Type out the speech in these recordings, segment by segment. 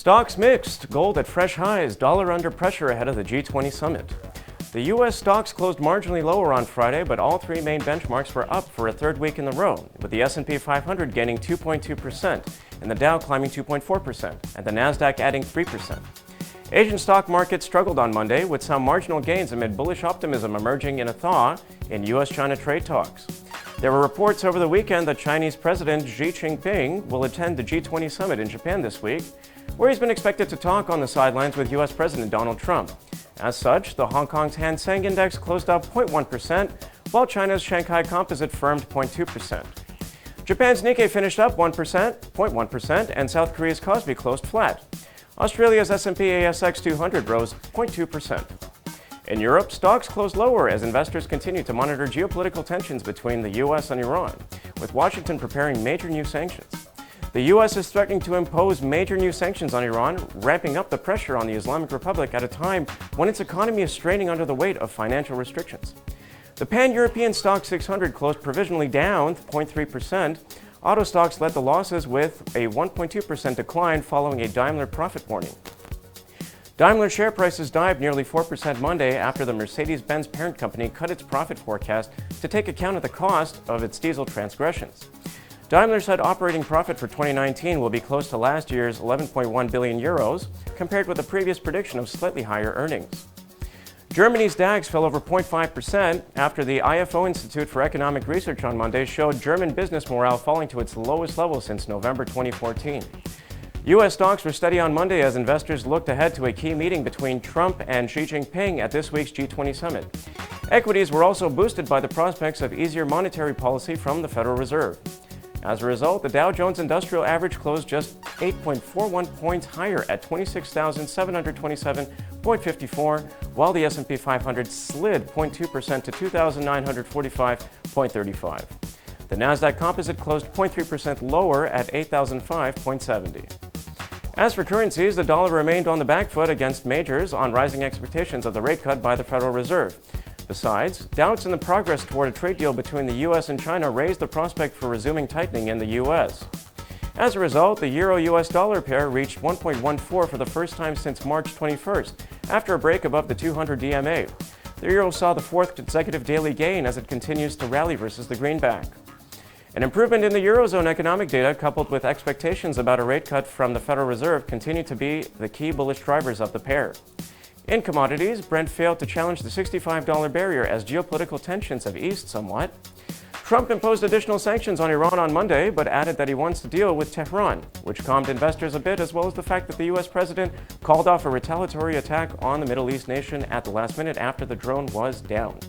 Stocks mixed, gold at fresh highs, dollar under pressure ahead of the G-20 summit. The U.S. stocks closed marginally lower on Friday, but all three main benchmarks were up for a third week in a row, with the S&P 500 gaining 2.2% and the Dow climbing 2.4%, and the Nasdaq adding 3%. Asian stock markets struggled on Monday, with some marginal gains amid bullish optimism emerging in a thaw in U.S.-China trade talks. There were reports over the weekend that Chinese President Xi Jinping will attend the G20 summit in Japan this week, where he's been expected to talk on the sidelines with U.S. President Donald Trump. As such, the Hong Kong's Hang Seng Index closed up 0.1%, while China's Shanghai Composite firmed 0.2%. Japan's Nikkei finished up 0.1%, and South Korea's Kospi closed flat. Australia's S&P ASX 200 rose 0.2%. In Europe, stocks closed lower as investors continue to monitor geopolitical tensions between the U.S. and Iran, with Washington preparing major new sanctions. The U.S. is threatening to impose major new sanctions on Iran, ramping up the pressure on the Islamic Republic at a time when its economy is straining under the weight of financial restrictions. The Pan-European Stock 600 closed provisionally down 0.3%. Auto stocks led the losses with a 1.2% decline following a Daimler profit warning. Daimler share prices dived nearly 4% Monday after the Mercedes-Benz parent company cut its profit forecast to take account of the cost of its diesel transgressions. Daimler said operating profit for 2019 will be close to last year's 11.1 billion euros, compared with a previous prediction of slightly higher earnings. Germany's DAX fell over 0.5% after the IFO Institute for Economic Research on Monday showed German business morale falling to its lowest level since November 2014. U.S. stocks were steady on Monday as investors looked ahead to a key meeting between Trump and Xi Jinping at this week's G20 summit. Equities were also boosted by the prospects of easier monetary policy from the Federal Reserve. As a result, the Dow Jones Industrial Average closed just 8.41 points higher at 26,727.54, while the S&P 500 slid 0.2% to 2,945.35. The Nasdaq Composite closed 0.3% lower at 8,005.70. As for currencies, the dollar remained on the back foot against majors on rising expectations of the rate cut by the Federal Reserve. Besides, doubts in the progress toward a trade deal between the U.S. and China raised the prospect for resuming tightening in the U.S. As a result, the euro-U.S. dollar pair reached 1.14 for the first time since March 21st, after a break above the 200 DMA. The euro saw the fourth consecutive daily gain as it continues to rally versus the greenback. An improvement in the Eurozone economic data, coupled with expectations about a rate cut from the Federal Reserve, continue to be the key bullish drivers of the pair. In commodities, Brent failed to challenge the $65 barrier as geopolitical tensions have eased somewhat. Trump imposed additional sanctions on Iran on Monday, but added that he wants to deal with Tehran, which calmed investors a bit, as well as the fact that the U.S. president called off a retaliatory attack on the Middle East nation at the last minute after the drone was down.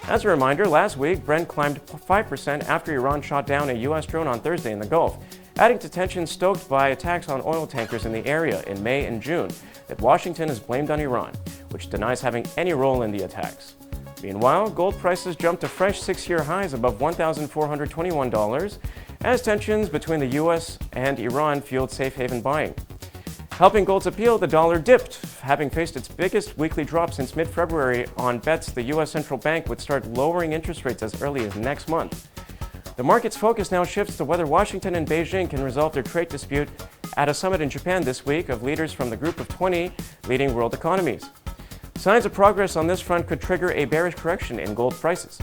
As a reminder, last week, Brent climbed 5% after Iran shot down a U.S. drone on Thursday in the Gulf, adding to tensions stoked by attacks on oil tankers in the area in May and June that Washington has blamed on Iran, which denies having any role in the attacks. Meanwhile, gold prices jumped to fresh six-year highs above $1,421 as tensions between the U.S. and Iran fueled safe haven buying. Helping gold's appeal, the dollar dipped, having faced its biggest weekly drop since mid-February on bets the U.S. central bank would start lowering interest rates as early as next month. The market's focus now shifts to whether Washington and Beijing can resolve their trade dispute at a summit in Japan this week of leaders from the Group of 20 leading world economies. Signs of progress on this front could trigger a bearish correction in gold prices.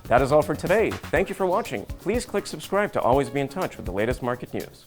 That is all for today. Thank you for watching. Please click subscribe to always be in touch with the latest market news.